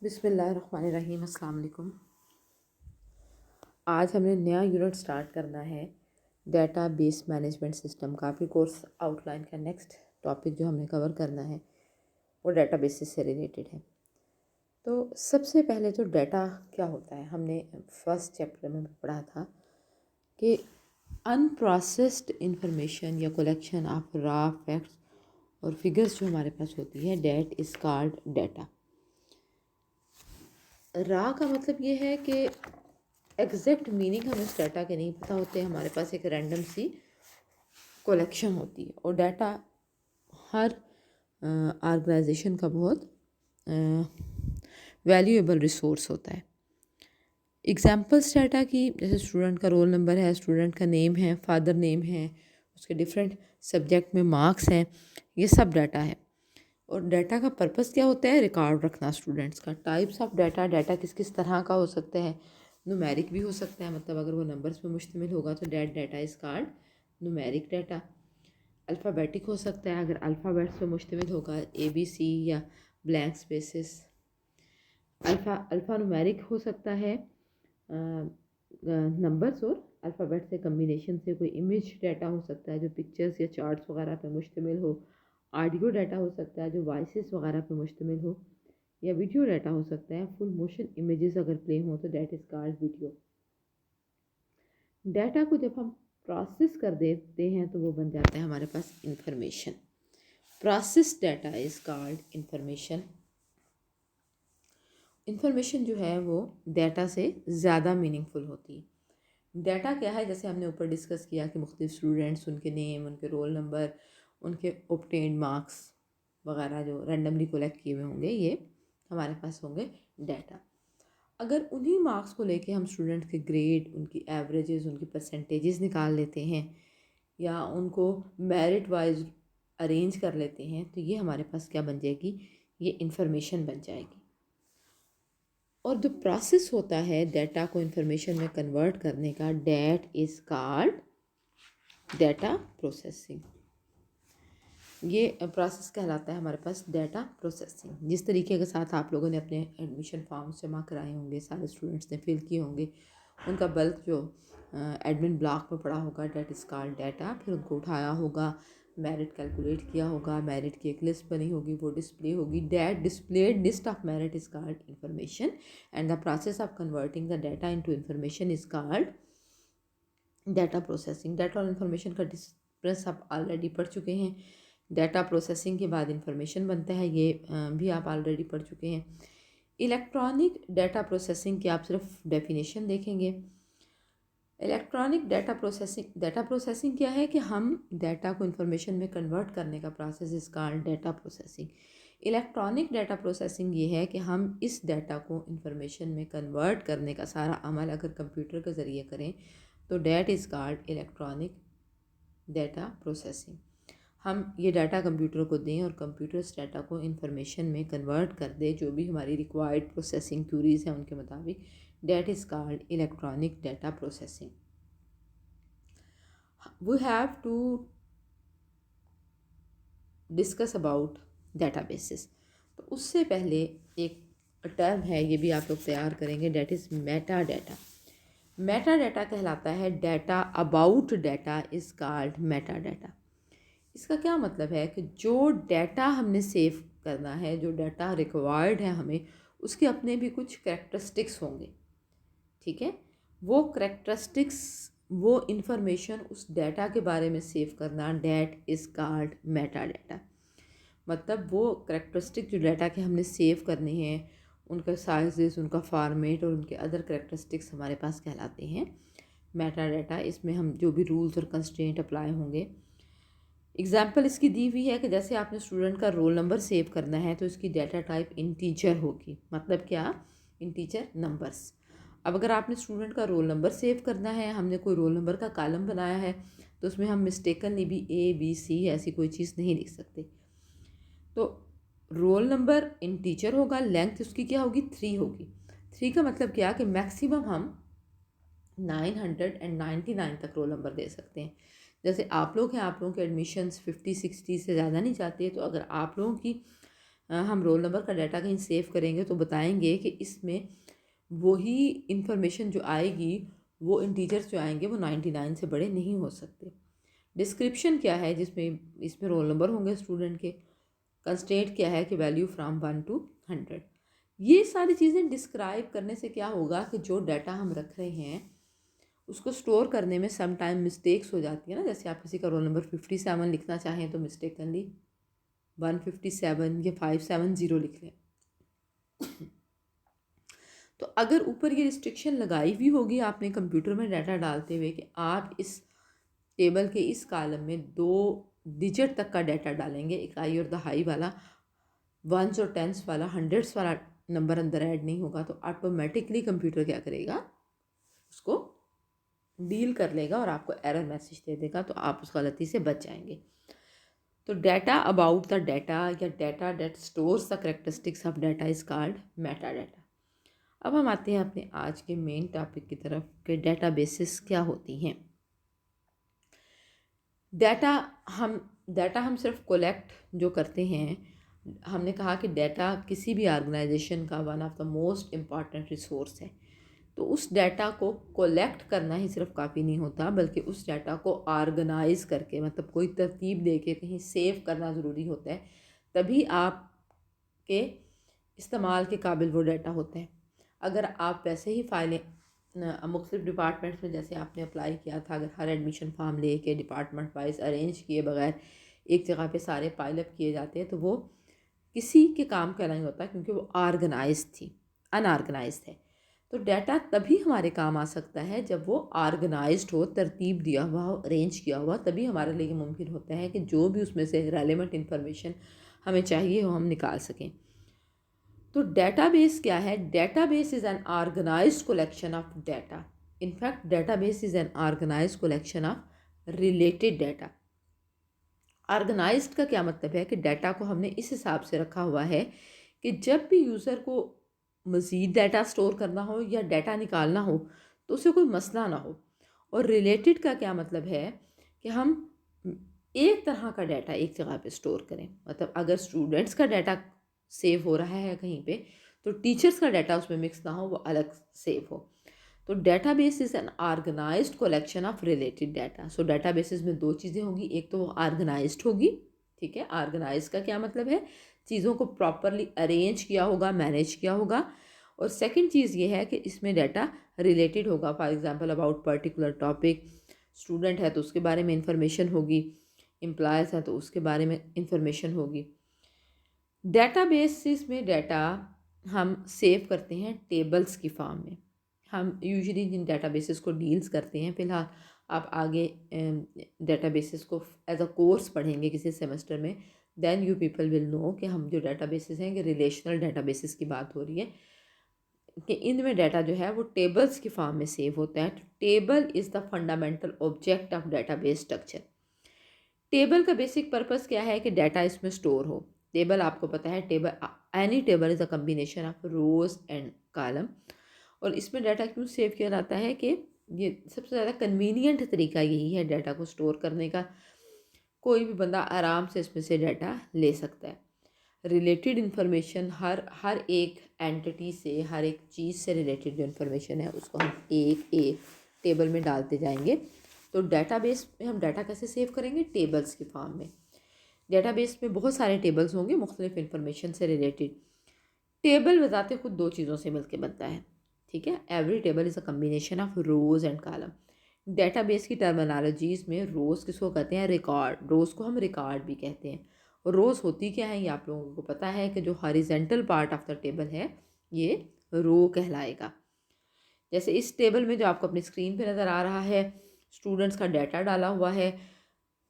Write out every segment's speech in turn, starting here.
बिस्मिल्लाहिर्रहमानिर्रहीम। अस्सलाम वालेकुम। आज हमने नया यूनिट स्टार्ट करना है डेटा बेस मैनेजमेंट सिस्टम का। आपकी कोर्स आउटलाइन का नेक्स्ट टॉपिक जो हमने कवर करना है वो डेटा बेसिस से रिलेटेड है। तो सबसे पहले तो डेटा क्या होता है, हमने फर्स्ट चैप्टर में पढ़ा था कि अनप्रोसेस्ड इंफॉर्मेशन या कलेक्शन ऑफ रॉ फैक्ट्स और फिगर्स जो हमारे पास होती है डेट इज़ कॉल्ड डेटा। रा का मतलब ये है कि एग्जैक्ट मीनिंग हमें उस डाटा के नहीं पता होते, हमारे पास एक रैंडम सी कलेक्शन होती है। और डाटा हर ऑर्गेनाइजेशन का बहुत वैल्यूएबल रिसोर्स होता है। एग्जांपल्स डाटा की, जैसे स्टूडेंट का रोल नंबर है, स्टूडेंट का नेम है, फादर नेम है, उसके डिफरेंट सब्जेक्ट में मार्क्स हैं, ये सब डाटा है। और डाटा का पर्पस क्या होता है, रिकॉर्ड रखना स्टूडेंट्स का। टाइप्स ऑफ डाटा, डाटा किस किस तरह का हो सकता है। न्यूमेरिक भी हो सकता है, मतलब अगर वो नंबर्स पे मुश्तमिल होगा तो data is called numeric data. Alphabetic हो सकता है, अगर अल्फ़ाबेट्स पे मुश्तमिल होगा, ABC या ब्लैंक स्पेसेस। अल्फ़ा न्यूमेरिक हो सकता है, नंबर्स और अल्फ़ाबेट से कम्बिनेशन से। कोई इमेज डाटा हो सकता है जो पिक्चर्स या चार्ट्स वगैरह पे मुश्तमिल हो। ऑडियो डाटा हो सकता है जो वॉइसेस वगैरह पे मुश्तमिल हो, या वीडियो डाटा हो सकता है, फुल मोशन इमेजेस अगर प्ले हो तो that is called video. Data को जब हम प्रोसेस कर देते हैं तो वो बन जाता है हमारे पास information. Process data is called information. Information जो है वो डाटा से ज़्यादा मीनिंगफुल होती है। डाटा क्या है, जैसे हमने ऊपर डिस्कस किया कि मुख्तलिफ स्टूडेंट्स, उनके नेम, उनके रोल नंबर, उनके ऑब्टेन्ड मार्क्स वगैरह जो रैंडमली कलेक्ट किए हुए होंगे, ये हमारे पास होंगे डाटा। अगर उन्हीं मार्क्स को लेके हम स्टूडेंट के ग्रेड, उनकी एवरेजेस, उनकी परसेंटेजेस निकाल लेते हैं या उनको मेरिट वाइज अरेंज कर लेते हैं तो ये हमारे पास क्या बन जाएगी, ये इंफॉर्मेशन बन जाएगी। और जो प्रोसेस होता है डाटा को इंफॉर्मेशन में कन्वर्ट करने का, that is called data processing. ये प्रोसेस कहलाता है हमारे पास डाटा प्रोसेसिंग। जिस तरीके के साथ आप लोगों ने अपने एडमिशन फॉर्म्स जमा कराए होंगे, सारे स्टूडेंट्स ने फिल किए होंगे, उनका बल्क जो एडमिन ब्लॉक में पड़ा होगा, डेट इज़ कॉल्ड डाटा। फिर उनको उठाया होगा, मेरिट कैलकुलेट किया होगा, मेरिट की एक लिस्ट बनी होगी, वो डिस्प्ले होगी। That displayed list of merit is called information and the process of converting the data into information is called data processing. Data और इन्फॉर्मेशन का डिफरेंस आप ऑलरेडी पढ़ चुके हैं। डाटा प्रोसेसिंग के बाद इंफॉर्मेशन बनता है, ये भी आप ऑलरेडी पढ़ चुके हैं। इलेक्ट्रॉनिक डाटा प्रोसेसिंग की आप सिर्फ डेफिनेशन देखेंगे। इलेक्ट्रॉनिक डाटा प्रोसेसिंग क्या है कि हम डाटा को इंफॉर्मेशन में कन्वर्ट करने का प्रोसेस इस called data processing. Electronic data processing ये है कि हम इस डाटा को इंफॉर्मेशन में कन्वर्ट करने का सारा अमल अगर कंप्यूटर के ज़रिए करें तो that is called electronic data processing. हम ये डाटा कंप्यूटर को दें और कंप्यूटर इस डाटा को इंफॉर्मेशन में कन्वर्ट कर दे, जो भी हमारी रिक्वायर्ड प्रोसेसिंग क्यूरीज हैं उनके मुताबिक, that is called electronic data processing. We have to discuss about databases. तो उससे पहले एक टर्म है, ये भी आप लोग तैयार करेंगे, that is Meta data. Meta data कहलाता है data about data is called Meta data. इसका क्या मतलब है कि जो डाटा हमने सेव करना है, जो डाटा रिक्वायर्ड है हमें, उसके अपने भी कुछ करैक्टरिस्टिक्स होंगे, ठीक है। वो करैक्टरिस्टिक्स, वो इंफॉर्मेशन उस डाटा के बारे में सेव करना, that is called Meta data. मतलब वो करैक्टरिस्टिक जो डाटा के हमने सेव करने हैं, उनका साइजेस, उनका फॉर्मेट और उनके अदर करैक्टरिस्टिक्स हमारे पास कहलाते हैं मेटा डाटा। इसमें हम जो भी रूल्स और कंस्ट्रेंट अप्लाई होंगे, एग्जाम्पल इसकी दी हुई है कि जैसे आपने स्टूडेंट का रोल नंबर सेव करना है तो इसकी डाटा टाइप इंटीजर होगी। मतलब क्या, इंटीजर नंबर्स। अब अगर आपने स्टूडेंट का रोल नंबर सेव करना है, हमने कोई रोल नंबर का कॉलम बनाया है तो उसमें हम मिस्टेकनली भी ABC ऐसी कोई चीज़ नहीं लिख सकते। तो रोल नंबर इंटीजर होगा, लेंथ उसकी क्या होगी, 3 होगी। 3 का मतलब क्या कि मैक्सिमम हम 999 तक रोल नंबर दे सकते हैं। जैसे आप लोग हैं, आप लोगों के एडमिशन्स 50-60 से ज़्यादा नहीं जाते, तो अगर आप लोगों की हम रोल नंबर का डाटा कहीं सेव करेंगे तो बताएंगे कि इसमें वही इंफॉर्मेशन जो आएगी, वो इंटीजर्स जो आएंगे वो 99 से बड़े नहीं हो सकते। डिस्क्रिप्शन क्या है, जिसमें इसमें रोल नंबर होंगे स्टूडेंट के। कंस्ट्रेंट क्या है कि वैल्यू फ्राम 1 to 100। ये सारी चीज़ें डिस्क्राइब करने से क्या होगा कि जो डाटा हम रख रहे हैं उसको स्टोर करने में सम टाइम मिस्टेक्स हो जाती है ना। जैसे आप किसी का रोल नंबर 57 लिखना चाहें तो मिस्टेक कर ली 157 या 570 लिख लें। तो अगर ऊपर ये रिस्ट्रिक्शन लगाई हुई होगी आपने कंप्यूटर में डाटा डालते हुए कि आप इस टेबल के इस कॉलम में 2 डिजिट तक का डाटा डालेंगे, इकाई और दहाई वाला, वंस और टेंस वाला, हंड्रेड्स वाला नंबर अंदर ऐड नहीं होगा, तो ऑटोमेटिकली कंप्यूटर क्या करेगा, उसको डील कर लेगा और आपको एरर मैसेज दे देगा, तो आप उस गलती से बच जाएंगे। तो डाटा अबाउट द डाटा या data that stores the characteristics of data is called Meta data. अब हम आते हैं अपने आज के मेन टॉपिक की तरफ कि डेटाबेसेस क्या होती हैं। डाटा हम सिर्फ कलेक्ट जो करते हैं, हमने कहा कि डाटा किसी भी ऑर्गेनाइजेशन का one of the most important resource है। तो उस डाटा को कलेक्ट करना ही सिर्फ काफ़ी नहीं होता, बल्कि उस डाटा को ऑर्गेनाइज करके, मतलब कोई तरतीब दे के कहीं सेव करना ज़रूरी होता है, तभी आपके इस्तेमाल के काबिल वो डाटा होता है। अगर आप वैसे ही फाइलें मुख्तलिफ डिपार्टमेंट्स में, जैसे आपने अप्लाई किया था, अगर हर एडमिशन फॉर्म ले के डिपार्टमेंट वाइज अरेंज किए बगैर एक जगह पे सारे पाइलअप किए जाते हैं, तो वो किसी के काम का नहीं होता, क्योंकि वो ऑर्गेनाइज थी, अनऑर्गेनाइज है। तो डाटा तभी हमारे काम आ सकता है जब वो ऑर्गेनाइज्ड हो, तरतीब दिया हुआ हो, अरेंज किया हुआ, तभी हमारे लिए मुमकिन होता है कि जो भी उसमें से रेलेवेंट इंफॉर्मेशन हमें चाहिए हो हम निकाल सकें। तो डेटाबेस क्या है? Database is an organised collection of data. In fact database is an organised collection of related data. Organised का क्या मतलब है कि डाटा को हमने इस हिसाब से रखा हुआ है कि जब भी यूज़र को मज़ीद डाटा स्टोर करना हो या डाटा निकालना हो तो उसे कोई मसला ना हो। और रिलेटेड का क्या मतलब है कि हम एक तरह का डाटा एक जगह पे स्टोर करें। मतलब अगर स्टूडेंट्स का डाटा सेव हो रहा है कहीं पे, तो टीचर्स का डाटा उसमें मिक्स ना हो, वो अलग सेव हो। तो database is an organised collection of related data. So databases में दो चीज़ें होंगी, एक तो वो ऑर्गेनाइज्ड होगी, ठीक है। ऑर्गेनाइज का क्या मतलब है? चीज़ों को प्रॉपरली अरेंज किया होगा, मैनेज किया होगा। और सेकंड चीज़ ये है कि इसमें डाटा रिलेटेड होगा। For example about particular topic, student है तो उसके बारे में इंफॉर्मेशन होगी, एम्प्लॉयज़ है तो उसके बारे में इंफॉर्मेशन होगी। डेटाबेसिस में डाटा हम सेव करते हैं टेबल्स की फॉर्म में। हम यूजुअली जिन डेटाबेसेस को डील्स करते हैं, फ़िलहाल आप आगे डेटाबेसेस को एज अ कोर्स पढ़ेंगे किसी सेमेस्टर में, then you people will know कि हम जो डेटाबेसेस हैं कि रिलेशनल डेटाबेसेस की बात हो रही है, कि इनमें डाटा जो है वो टेबल्स की फॉर्म में सेव होता है। Table is the fundamental object of database structure. Table का बेसिक पर्पस क्या है कि डाटा इसमें स्टोर हो। टेबल आपको पता है, table any table is a combination of rose and column. और इसमें डाटा क्यों सेव किया जाता है कि ये सबसे ज़्यादा कन्वीनियंट तरीका यही है डाटा को स्टोर करने का। कोई भी बंदा आराम से इसमें से डाटा ले सकता है। रिलेटेड इन्फॉर्मेशन, हर एक एंटिटी से, हर एक चीज़ से रिलेटेड जो इन्फॉर्मेशन है उसको हम एक एक टेबल में डालते जाएंगे। तो डेटाबेस में हम डाटा कैसे सेव करेंगे? टेबल्स की फॉर्म में। डेटाबेस में बहुत सारे टेबल्स होंगे मुख्तलिफ इन्फॉर्मेशन से रिलेटेड। टेबल बताते खुद दो चीज़ों से मिलकर बनता है, ठीक है। Every table is a combination of rows and column. Database की टर्मिनोलॉजीज़ में रोज़ किसको कहते हैं? रिकॉर्ड। रोज़ को हम रिकॉर्ड भी कहते हैं। और रोज़ होती क्या है ये आप लोगों को पता है कि जो horizontal part of the table है ये रो कहलाएगा। जैसे इस टेबल में जो आपको अपनी स्क्रीन पे नज़र आ रहा है, स्टूडेंट्स का डाटा डाला हुआ है।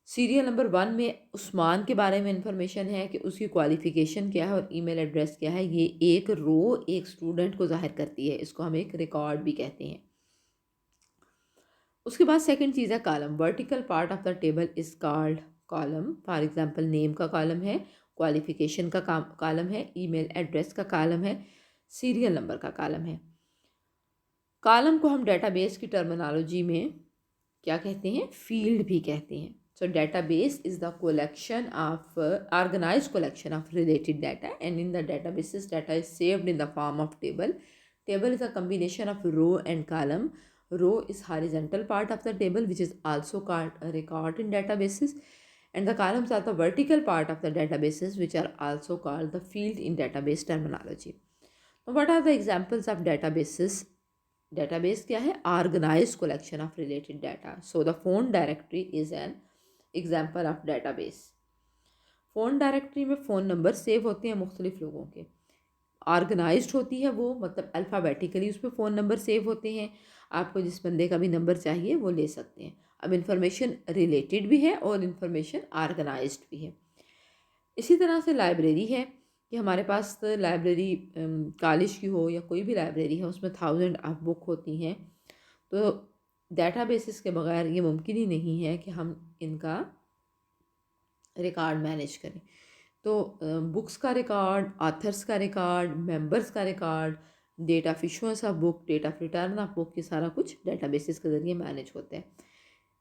सीरियल नंबर 1 में उस्मान के बारे में इंफॉर्मेशन है कि उसकी क्वालिफ़िकेशन क्या है और ईमेल एड्रेस क्या है। ये एक रो एक स्टूडेंट को ज़ाहिर करती है, इसको हम एक रिकॉर्ड भी कहते हैं। उसके बाद सेकंड चीज़ है column. Vertical part of the table is called column. For example name का कॉलम है, क्वालिफ़िकेशन का कॉलम है, ईमेल एड्रेस का कॉलम है, सीरियल नंबर का कॉलम है। कॉलम को हम डेटाबेस की टर्मिनोलॉजी में क्या कहते हैं? फील्ड भी कहते हैं। So database is the collection of organized collection of related data, and in the databases data is saved in the form of table. Table is a combination of row and column. Row is horizontal part of the table which is also called a record in databases, and the columns are the vertical part of the databases which are also called the field in database terminology. Now what are the examples of databases? Database क्या है? Organized collection of related data. So the phone directory is an example of database. Phone directory में phone number save होते हैं मुख्तलिफ़ लोगों के, organised होती है वो, मतलब अल्फ़ाबेटिकली उसमें फ़ोन नंबर सेव होते हैं। आपको जिस बंदे का भी नंबर चाहिए वो ले सकते हैं। अब इंफॉर्मेशन रिलेटेड भी है और इंफॉर्मेशन ऑर्गेनाइज्ड भी है। इसी तरह से लाइब्रेरी है कि हमारे पास लाइब्रेरी कॉलेज की हो या कोई भी लाइब्रेरी है, उसमें 1000 ऑफ बुक होती हैं। तो डेटाबेसेस के बगैर ये मुमकिन ही नहीं है कि हम इनका रिकॉर्ड मैनेज करें। तो बुक्स का रिकॉर्ड, ऑथर्स का रिकॉर्ड, मेंबर्स का record, date of issuance of book, date of return of book, ये सारा कुछ डेटाबेसेस के ज़रिए मैनेज होता है।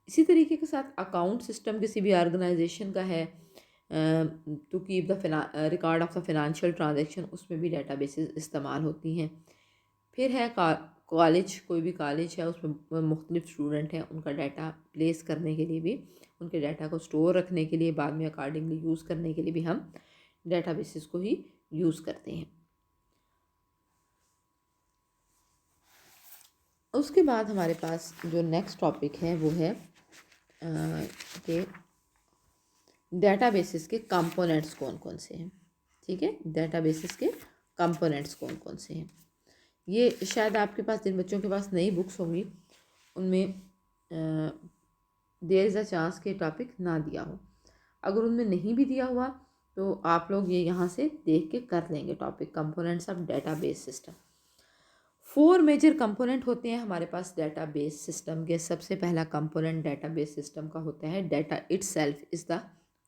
इसी तरीके के साथ अकाउंट सिस्टम किसी भी ऑर्गेनाइजेशन का है, to keep the record of the financial transaction, उसमें भी डेटाबेसेस इस्तेमाल होती हैं। फिर है कॉलेज, कोई भी कॉलेज है उसमें मुख्तलिफ स्टूडेंट हैं, उनका डाटा प्लेस करने के लिए भी, उनके डाटा को स्टोर रखने के लिए, बाद में अकॉर्डिंगली यूज़ करने के लिए भी हम डेटाबेसेस को ही यूज़ करते हैं। उसके बाद हमारे पास जो नेक्स्ट टॉपिक है वो है कि डेटाबेसेस के कंपोनेंट्स कौन कौन से हैं। ठीक है, डेटाबेसेस के कंपोनेंट्स कौन कौन से हैं। ये शायद आपके पास, जिन बच्चों के पास नई बुक्स होंगी उनमें देयर इज़ अ चांस के टॉपिक ना दिया हो। अगर उनमें नहीं भी दिया हुआ तो आप लोग ये यहाँ से देख के कर लेंगे topic, components of database system. 4 major component होते हैं हमारे पास डेटाबेस सिस्टम के। सबसे पहला कंपोनेंट डेटाबेस सिस्टम का होता है data itself is the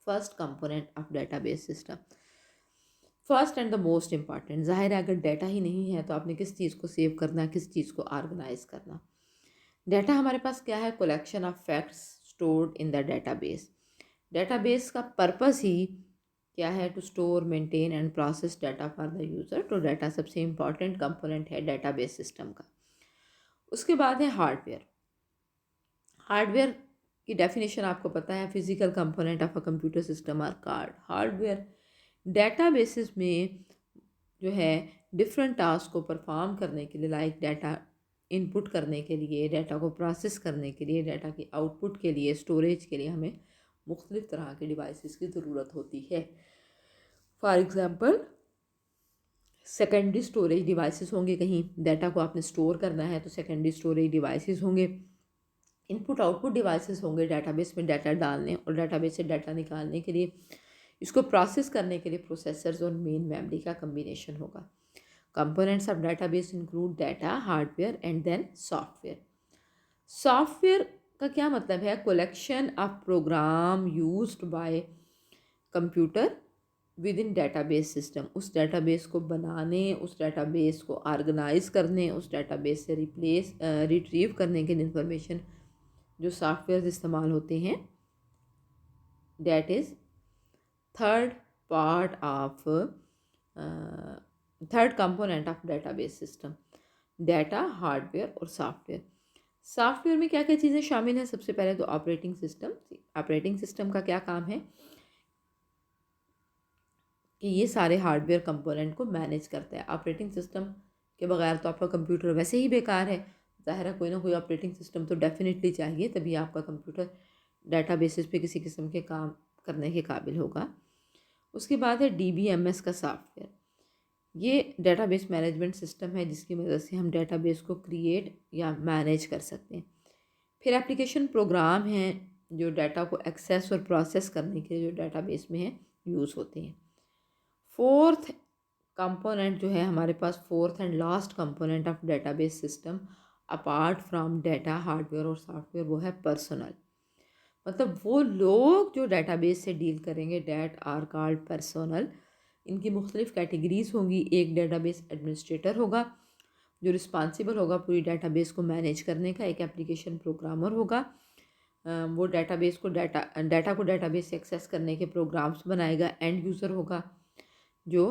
first component of database system, first and the most important. ज़ाहिर है अगर डाटा ही नहीं है तो आपने किस चीज़ को सेव करना, किस चीज़ को ऑर्गेनाइज करना। डाटा हमारे पास क्या है? Collection of facts stored in the database. Database का पर्पस ही क्या है? To store, maintain and process data for the user. तो डाटा सबसे इम्पॉर्टेंट कंपोनेंट है डेटाबेस सिस्टम का। उसके बाद है हार्डवेयर। हार्डवेयर की डेफिनेशन आपको पता है, physical component of a computer system और कार्ड। हार्डवेयर डेटाबेसेस में जो है डिफरेंट टास्क को परफॉर्म करने के लिए, लाइक डाटा इनपुट करने के लिए, डाटा को प्रोसेस करने के लिए, डाटा के आउटपुट के लिए, स्टोरेज के लिए हमें मुख्तलिफ तरह के डिवाइसेस की ज़रूरत होती है। For example secondary storage devices होंगे, कहीं डाटा को आपने स्टोर करना है तो सेकेंडरी स्टोरेज डिवाइसेस होंगे। इनपुट आउटपुट डिवाइसेस होंगे डेटाबेस में डाटा डालने और डेटाबेस से डाटा निकालने के लिए, इसको प्रोसेस करने के लिए प्रोसेसर्स और मेन मेमोरी का कम्बिनेशन होगा। Components of database include data, hardware and then software. Software का क्या मतलब है? Collection of program used by computer within database system. उस डेटाबेस को बनाने, उस डेटाबेस को ऑर्गेनाइज करने, उस डेटाबेस से रिट्रीव करने के लिए इंफॉर्मेशन जो सॉफ्टवेयर इस्तेमाल होते हैं, that is third part of third component of database system. Data, hardware और सॉफ्टवेयर। सॉफ्टवेयर में क्या क्या चीज़ें शामिल हैं? सबसे पहले तो ऑपरेटिंग सिस्टम। ऑपरेटिंग सिस्टम का क्या काम है कि ये सारे हार्डवेयर कंपोनेंट को मैनेज करता है। ऑपरेटिंग सिस्टम के बगैर तो आपका कंप्यूटर वैसे ही बेकार है। ज़ाहिर है कोई ना कोई ऑपरेटिंग सिस्टम तो डेफिनेटली चाहिए, तभी आपका कंप्यूटर डाटाबेसेस पे किसी किस्म के काम करने के काबिल होगा। उसके बाद है DBMS का सॉफ्टवेयर। ये डेटाबेस मैनेजमेंट सिस्टम है जिसकी मदद से हम डेटाबेस को क्रिएट या मैनेज कर सकते हैं। फिर एप्लीकेशन प्रोग्राम हैं जो डाटा को एक्सेस और प्रोसेस करने के लिए जो डेटाबेस में है यूज़ होते हैं। फोर्थ कंपोनेंट जो है हमारे पास, fourth and last component of database system apart from data, hardware और सॉफ्टवेयर, वो है पर्सनल। मतलब वो लोग जो डेटाबेस से डील करेंगे, डैट आर कॉल्ड पर्सनल। इनकी मुख्तलिफ़ कैटेगरीज होंगी। एक डेटाबेस एडमिनिस्ट्रेटर होगा जो रिस्पॉन्सिबल होगा पूरी डेटाबेस को मैनेज करने का। एक एप्लीकेशन प्रोग्रामर होगा वो डेटाबेस को डाटा को डेटाबेस से एक्सेस करने के प्रोग्राम्स बनाएगा। एंड यूज़र होगा जो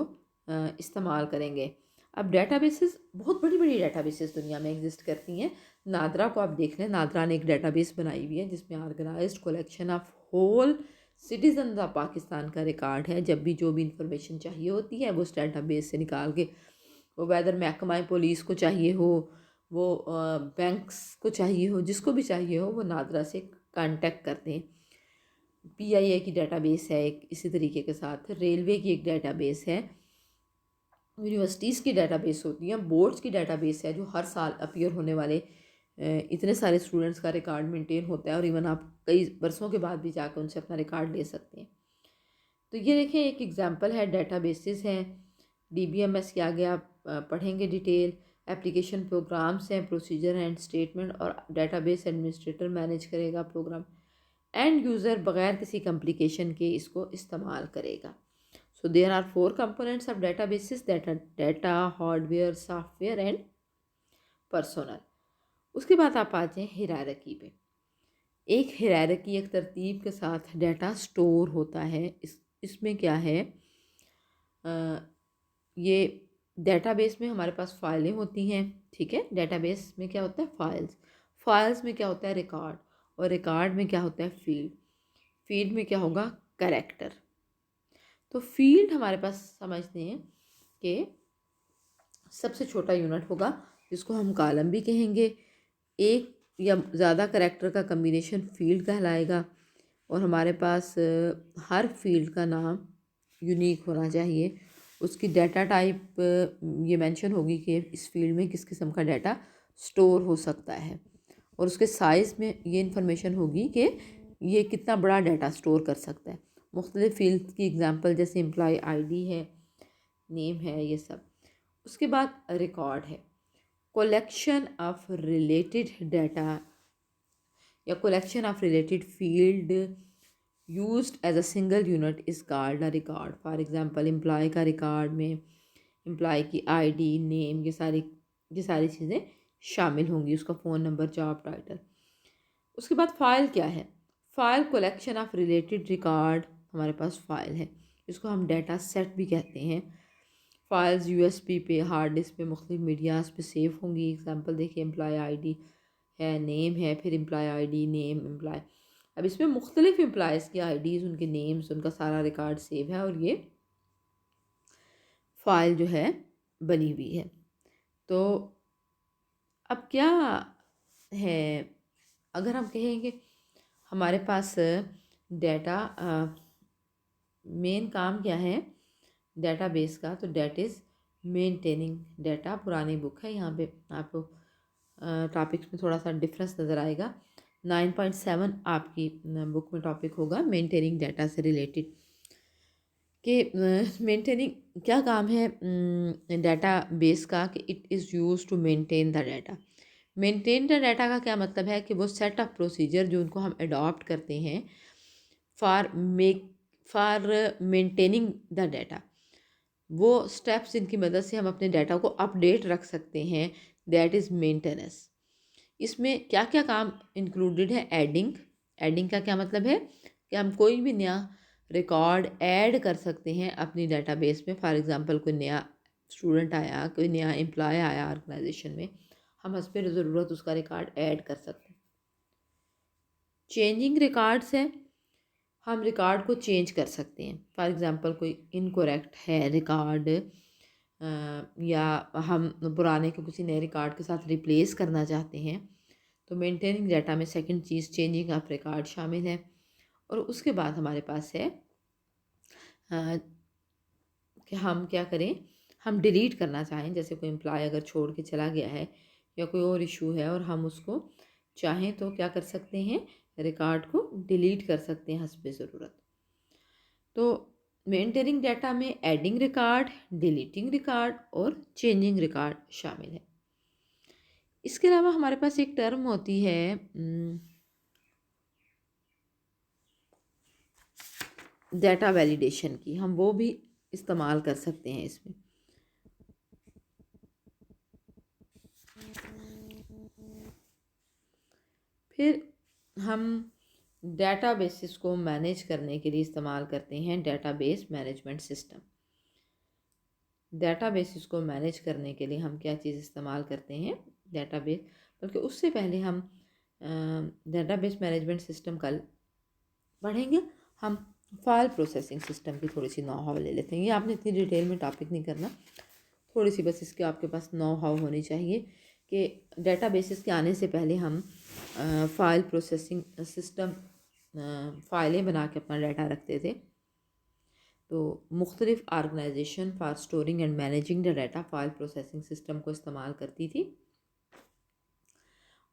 इस्तेमाल करेंगे। अब डेटाबेसेस, बहुत बड़ी बड़ी डेटाबेसेस दुनिया में एग्जिस्ट करती हैं। नादरा को आप देख लें, नादरा ने एक डेटाबेस बनाई हुई है जिसमें organised collection of whole citizen of Pakistan का रिकॉर्ड है। जब भी जो भी इंफॉर्मेशन चाहिए होती है वो उस डेटाबेस से निकाल के, वो वेदर महकमा पुलिस को चाहिए हो, वो बैंक्स को चाहिए हो, जिसको भी चाहिए हो, वो नादरा से कांटेक्ट करते हैं। PIA की डेटाबेस है एक, इसी तरीके के साथ रेलवे की एक डेटाबेस है, यूनिवर्सिटीज़ की डेटाबेस होती हैं, बोर्ड्स की डेटाबेस है जो हर साल अपीयर होने वाले इतने सारे स्टूडेंट्स का रिकॉर्ड मेंटेन होता है, और इवन आप कई बरसों के बाद भी जाकर उनसे अपना रिकॉर्ड ले सकते हैं। तो ये देखें, एक एग्जांपल है, डेटाबेसेस हैं। DBMS के आगे आप पढ़ेंगे डिटेल, एप्लीकेशन प्रोग्राम्स हैं, प्रोसीजर एंड स्टेटमेंट, और डेटाबेस एडमिनिस्ट्रेटर मैनेज करेगा प्रोग्राम। एंड यूज़र बगैर किसी कॉम्प्लिकेशन के इसको इस्तेमाल करेगा। So there are 4 components of databases, that are data, hardware, software and personal। उसके बाद आप आ जाएँ हायरार्की पे। एक हायरार्की, एक तरतीब के साथ डाटा स्टोर होता है। इसमें क्या है, ये डेटाबेस में हमारे पास फाइलें होती हैं, ठीक है। डेटाबेस में क्या होता है, फाइल्स में क्या होता है, रिकॉर्ड, और रिकॉर्ड में क्या होता है, फील्ड में क्या होगा, कैरेक्टर। तो फील्ड हमारे पास समझते हैं कि सबसे छोटा यूनिट होगा जिसको हम कॉलम भी कहेंगे। एक या ज़्यादा करैक्टर का कम्बिनेशन फील्ड कहलाएगा, और हमारे पास हर फील्ड का नाम यूनिक होना चाहिए। उसकी डाटा टाइप ये मेंशन होगी कि इस फील्ड में किस किस्म का डाटा स्टोर हो सकता है, और उसके साइज़ में ये इंफॉर्मेशन होगी कि ये कितना बड़ा डाटा स्टोर कर सकता है। मुख्तलिफ फील्ड की एग्जांपल जैसे एम्प्लॉय ID है, नेम है, ये सब। उसके बाद रिकॉर्ड है, कलेक्शन ऑफ रिलेटेड डाटा या collection of related field used as a single unit is called a record. For example employee का रिकॉर्ड में एम्प्लॉय की ID, नेम, ये सारी चीज़ें शामिल होंगी, उसका फ़ोन नंबर, जॉब टाइटल। उसके बाद फ़ाइल क्या है, file collection of related record. हमारे पास फ़ाइल है, इसको हम डाटा सेट भी कहते हैं। फाइल्स USB पे, हार्ड डिस्क पे, मुख्तलिफ मीडियाज़ पे सेव होंगी। एग्जांपल देखिए, एम्प्लॉय ID है, नेम है, फिर एम्प्लॉय ID, नेम, एम्प्लॉय। अब इसमें मुख्तलिफ एम्प्लॉयज़ की IDs, उनके नेम्स, उनका सारा रिकॉर्ड सेव है, और ये फ़ाइल जो है बनी हुई है। तो अब क्या है, अगर हम कहेंगे हमारे पास डाटा, मेन काम क्या है डेटाबेस का, तो डेट इज़ मेंटेनिंग डाटा। पुरानी बुक है, यहाँ पे आपको टॉपिक्स में थोड़ा सा डिफरेंस नज़र आएगा। 9.7 आपकी बुक में टॉपिक होगा मेंटेनिंग डाटा से रिलेटेड, कि मेंटेनिंग क्या काम है डाटा बेस का, कि it is use to maintain the data. Maintain the data का क्या मतलब है, कि वो सेट ऑफ प्रोसीजर जो उनको हम अडॉप्ट करते हैं फॉर मेंटेनिंग द डाटा, वो स्टेप्स जिनकी मदद से हम अपने डाटा को अपडेट रख सकते हैं, दैट इज़ मेंटेनेंस। इसमें क्या क्या काम इंक्लूडेड है, एडिंग का क्या मतलब है, कि हम कोई भी नया रिकॉर्ड ऐड कर सकते हैं अपनी डेटाबेस में। फॉर एग्जांपल कोई नया स्टूडेंट आया, कोई नया एम्प्लॉय आया ऑर्गेनाइजेशन में, हम हस्ब ज़रूरत उसका रिकॉर्ड ऐड कर सकते हैं। चेंजिंग रिकॉर्ड्स है, हम रिकॉर्ड को चेंज कर सकते हैं। फॉर एग्ज़ाम्पल कोई इनकोरेक्ट है रिकॉर्ड, या हम पुराने को किसी नए रिकॉर्ड के साथ रिप्लेस करना चाहते हैं, तो मेंटेनिंग डाटा में second cheese changing of record शामिल है। और उसके बाद हमारे पास है कि हम क्या करें, हम डिलीट करना चाहें, जैसे कोई एम्प्लॉय अगर छोड़ के चला गया है या कोई और इशू है और हम उसको चाहें तो क्या कर सकते हैं, रिकॉर्ड को डिलीट कर सकते हैं हस्ब ज़रूरत। तो मेंटेनिंग डाटा में एडिंग रिकॉर्ड, डिलीटिंग रिकॉर्ड और चेंजिंग रिकॉर्ड शामिल है। इसके अलावा हमारे पास एक टर्म होती है डाटा वैलिडेशन की, हम वो भी इस्तेमाल कर सकते हैं इसमें। फिर हम डेटाबेसेस को मैनेज करने के लिए इस्तेमाल करते हैं डेटाबेस मैनेजमेंट सिस्टम। डेटाबेसेस को मैनेज करने के लिए हम क्या चीज़ इस्तेमाल करते हैं, डेटाबेस। बल्कि उससे पहले हम डेटाबेस मैनेजमेंट सिस्टम कल पढ़ेंगे। हम फाइल प्रोसेसिंग सिस्टम की थोड़ी सी नो हाउ ले लेते हैं। ये आपने इतनी डिटेल में टॉपिक नहीं करना, थोड़ी सी बस इसके आपके पास नो हाउ होनी चाहिए कि डेटाबेसेस के आने से पहले हम फ़ाइल प्रोसेसिंग सिस्टम फ़ाइलें बना के अपना डाटा रखते थे। तो मुख्तलिफ़ organisation for storing and managing the data file processing system को इस्तेमाल करती थी,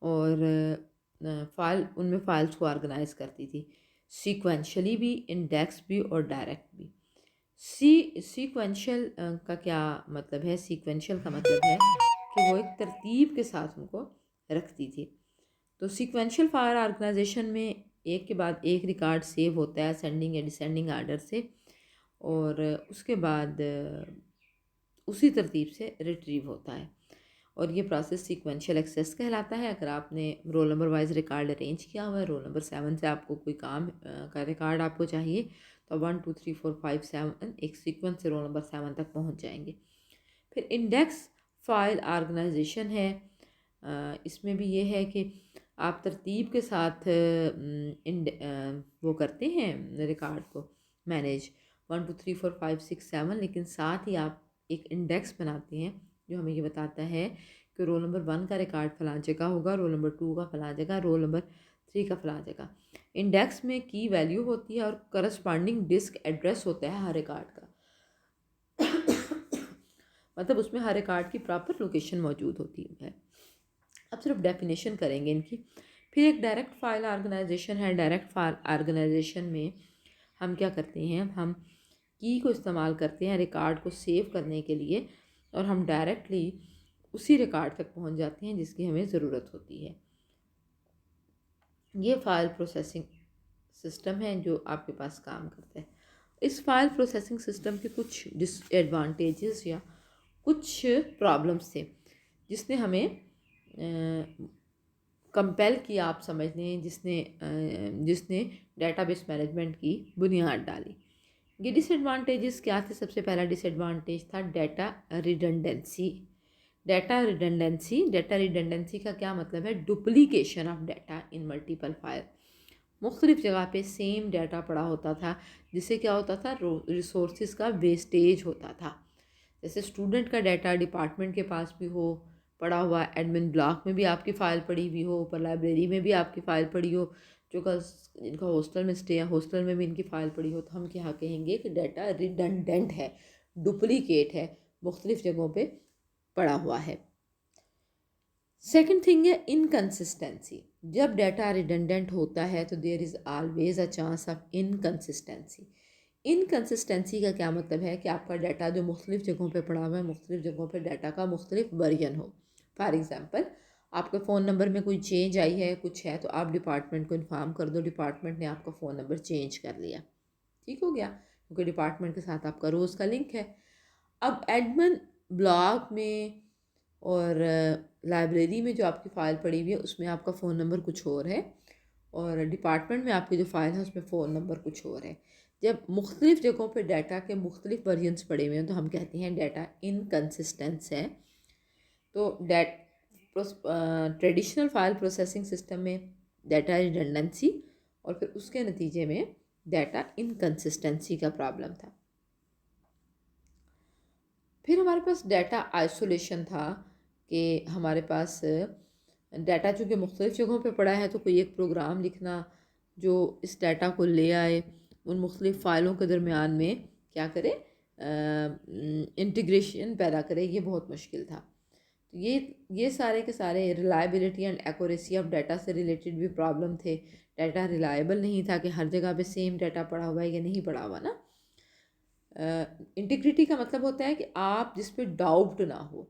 और फ़ाइल उनमें फ़ाइल्स को ऑर्गेनाइज करती थी, सीक्वेंशली भी, इंडेक्स भी और डायरेक्ट भी। सीक्वेंशियल का क्या मतलब है? सीक्वेंशियल का मतलब है कि वो एक तरतीब के साथ उनको रखती थी। तो सीक्वेंशियल फाइल ऑर्गेनाइजेशन में एक के बाद एक रिकॉर्ड सेव होता है असेंडिंग या डिसेंडिंग आर्डर से, और उसके बाद उसी तरतीब से रिट्रीव होता है, और ये प्रोसेस सीक्वेंशियल एक्सेस कहलाता है। अगर आपने roll number wise record arrange किया हुआ है, रोल नंबर 7 से आपको कोई काम का रिकॉर्ड आपको चाहिए, तो 1 2 3 4 5 7 एक सीक्वेंस से रोल नंबर 7 तक पहुंच जाएंगे। फिर इंडेक्स फाइल ऑर्गेनाइजेशन है। इसमें भी ये है कि आप तरतीब के साथ वो करते हैं रिकॉर्ड को मैनेज 1 2 3 4 5 6 7, लेकिन साथ ही आप एक इंडेक्स बनाते हैं जो हमें ये बताता है कि रोल नंबर 1 का रिकॉर्ड फलां जगह होगा, रोल नंबर 2 का फलां जगह, रोल नंबर 3 का फलां जगह। इंडेक्स में की वैल्यू होती है और करस्पॉन्डिंग डिस्क एड्रेस होता है हर रिकॉर्ड का। मतलब उसमें हर रिकॉर्ड की प्रॉपर लोकेशन मौजूद होती है। अब सिर्फ डेफिनेशन करेंगे इनकी। फिर एक डायरेक्ट फाइल ऑर्गेनाइजेशन है। डायरेक्ट फाइल ऑर्गेनाइजेशन में हम क्या करते हैं, हम की को इस्तेमाल करते हैं रिकॉर्ड को सेव करने के लिए, और हम डायरेक्टली उसी रिकॉर्ड तक पहुंच जाते हैं जिसकी हमें ज़रूरत होती है। ये फ़ाइल प्रोसेसिंग सिस्टम है जो आपके पास काम करता है। इस फाइल प्रोसेसिंग सिस्टम के कुछ डिसएडवांटेजेस या कुछ प्रॉब्लम्स थे जिसने हमें कंपेल किया, आप समझ लें, जिसने डेटाबेस मैनेजमेंट की बुनियाद डाली। ये डिसएडवांटेजेस क्या थे? सबसे पहला डिसएडवांटेज था डेटा रिडंडेंसी। डेटा रिडंडेंसी का क्या मतलब है? Duplication of data in multiple file. मुख्तलिफ़ जगह पे सेम डाटा पड़ा होता था, जिससे क्या होता था, रिसोर्सेज का वेस्टेज होता था। जैसे स्टूडेंट का डाटा डिपार्टमेंट के पास भी हो पड़ा हुआ, एडमिन ब्लॉक में भी आपकी फ़ाइल पड़ी हुई हो, ऊपर लाइब्रेरी में भी आपकी फ़ाइल पड़ी हो, जो का जिनका हॉस्टल में स्टे है हॉस्टल में भी इनकी फ़ाइल पड़ी हो, तो हम क्या कहेंगे कि डाटा रिडंडेंट है, डुप्लीकेट है, मुख्तलिफ़ जगहों पे पड़ा हुआ है। सेकंड थिंग है इनकन्सिस्टेंसी। जब डाटा रिडंडेंट होता है तो there is always a chance of inconsistency. Inconsistency का क्या मतलब है कि आपका डाटा जो मुख्तलिफ़ जगहों पे पड़ा हुआ है, मुख्तलिफ़ जगहों पे डाटा का मुख्तलिफ वर्जन हो। फॉर एग्ज़ाम्पल, आपके फ़ोन नंबर में कोई चेंज आई है, कुछ है, तो आप डिपार्टमेंट को इन्फॉर्म कर दो, डिपार्टमेंट ने आपका फ़ोन नंबर चेंज कर लिया, ठीक हो गया, क्योंकि डिपार्टमेंट के साथ आपका रोज़ का लिंक है। अब एडमिन ब्लॉक में और लाइब्रेरी में जो आपकी फ़ाइल पड़ी हुई है उसमें आपका फ़ोन नंबर कुछ और है, और डिपार्टमेंट में आपकी जो फ़ाइल है उसमें फ़ोन नंबर कुछ और है। जब मुख्तलिफ़ जगहों पे डाटा के मुख्तलिफ वर्जन्स पड़े हुए हैं तो हम कहते हैं डाटा इनकन्सिस्टेंस है। तो ट्रेडिशनल फाइल प्रोसेसिंग सिस्टम में डाटा रिडंडेंसी, और फिर उसके नतीजे में डाटा इनकन्सिस्टेंसी का प्रॉब्लम था। फिर हमारे पास डाटा आइसोलेशन था कि हमारे पास डाटा चूँकि मुख्तलिफ़ जगहों पे पड़ा है, तो कोई एक प्रोग्राम लिखना जो इस डाटा को ले आए, उन मुख्तलिफ़ फ़ाइलों के दरमियान में क्या करे, इंटीग्रेशन पैदा करे, ये बहुत मुश्किल था। तो ये सारे के सारे reliability and accuracy of data से रिलेटेड भी प्रॉब्लम थे। डाटा रिलायबल नहीं था कि हर जगह पे सेम डाटा पड़ा हुआ है या नहीं पड़ा हुआ ना। इंटीग्रिटी का मतलब होता है कि आप जिस पे डाउट ना हो।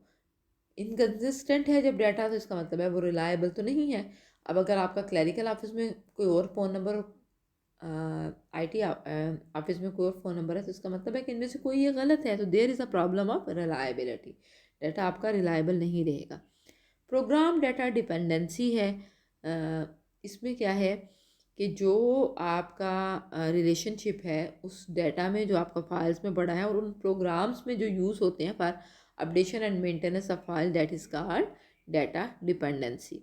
इनकन्सिस्टेंट है जब डाटा, तो इसका मतलब है वो रिलायबल तो नहीं है। अब अगर आपका क्लरिकल ऑफिस में कोई और फ़ोन नंबर, आईटी ऑफिस में कोई और फ़ोन नंबर है, तो इसका मतलब है कि इनमें से कोई ये गलत है, तो there is a problem of reliability. Data आपका रिलायबल नहीं रहेगा। प्रोग्राम डाटा डिपेंडेंसी है। इसमें क्या है कि जो आपका रिलेशनशिप है उस डेटा में जो आपका फाइल्स में पड़ा है और उन प्रोग्राम्स में जो यूज़ होते हैं for updation and maintenance of file, that is called data dependency.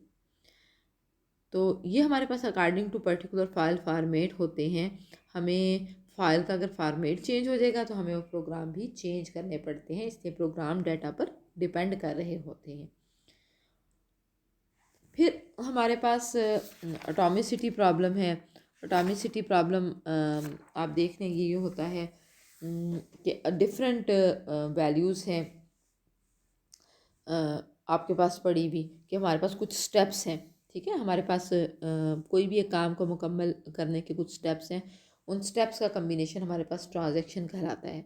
तो ये हमारे पास according to particular file format होते हैं। हमें फाइल का अगर फॉर्मेट चेंज हो जाएगा तो हमें वो प्रोग्राम भी चेंज करने पड़ते हैं, इसलिए प्रोग्राम डेटा पर डिपेंड कर रहे होते हैं। फिर हमारे पास एटॉमिसिटी प्रॉब्लम है। एटॉमिसिटी प्रॉब्लम आप देख लें ये होता है कि डिफरेंट वैल्यूज़ हैं आपके पास पड़ी हुई, कि हमारे पास कुछ स्टेप्स हैं, ठीक है, हमारे पास कोई भी एक काम को मुकम्मल करने के कुछ स्टेप्स हैं, उन स्टेप्स का कम्बिनेशन हमारे पास ट्रांजैक्शन कहलाता है।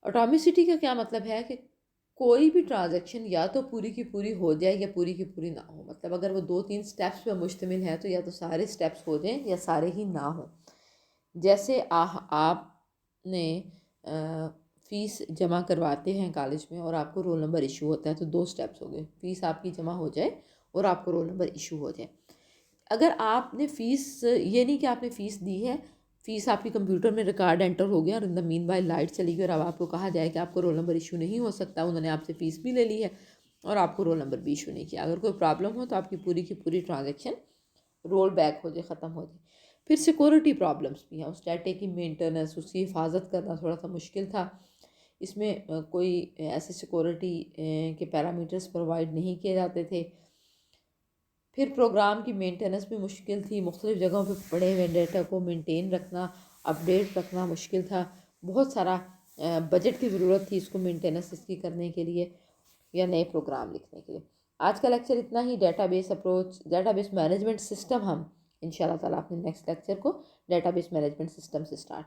एटॉमिसिटी का क्या मतलब है कि कोई भी ट्रांजैक्शन या तो पूरी की पूरी हो जाए या पूरी की पूरी ना हो। मतलब अगर वो 2-3 स्टेप्स पे मुश्तमिल है तो या तो सारे स्टेप्स हो जाएं या सारे ही ना हो। जैसे आपने फ़ीस जमा करवाते हैं कॉलेज में और आपको रोल नंबर इशू होता है, तो 2 स्टेप्स हो गए, फ़ीस आपकी जमा हो जाए और आपको रोल नंबर इशू हो जाए। अगर आपने फ़ीस, ये नहीं कि आपने फ़ीस दी है, फ़ीस आपकी कंप्यूटर में रिकॉर्ड एंटर हो गया और in the mean while light चली गई और अब आपको कहा जाए कि आपको रोल नंबर इशू नहीं हो सकता, उन्होंने आपसे फ़ीस भी ले ली है और आपको रोल नंबर भी इशू नहीं किया। अगर कोई प्रॉब्लम हो तो आपकी पूरी की पूरी ट्रांजेक्शन रोल बैक हो जाए, ख़त्म हो जाए। फिर सिक्योरिटी प्रॉब्लम्स भी हैं, उस डाटे की मेंटेनेंस, उसकी हिफाजत करना थोड़ा सा मुश्किल था। इसमें कोई ऐसे सिक्योरिटी के पैरामीटर्स प्रोवाइड नहीं किए जाते थे। फिर प्रोग्राम की मेंटेनेंस भी मुश्किल थी, मुख्तलिफ़ जगहों पे पड़े हुए डेटा को मेंटेन रखना, अपडेट रखना मुश्किल था। बहुत सारा बजट की ज़रूरत थी इसको मेंटेनेंस इसकी करने के लिए या नए प्रोग्राम लिखने के लिए। आज का लेक्चर इतना ही। Database approach, database management system हम इंशाल्लाह ताला अपने नेक्स्ट लेक्चर को डेटाबेस मैनेजमेंट सिस्टम से स्टार्ट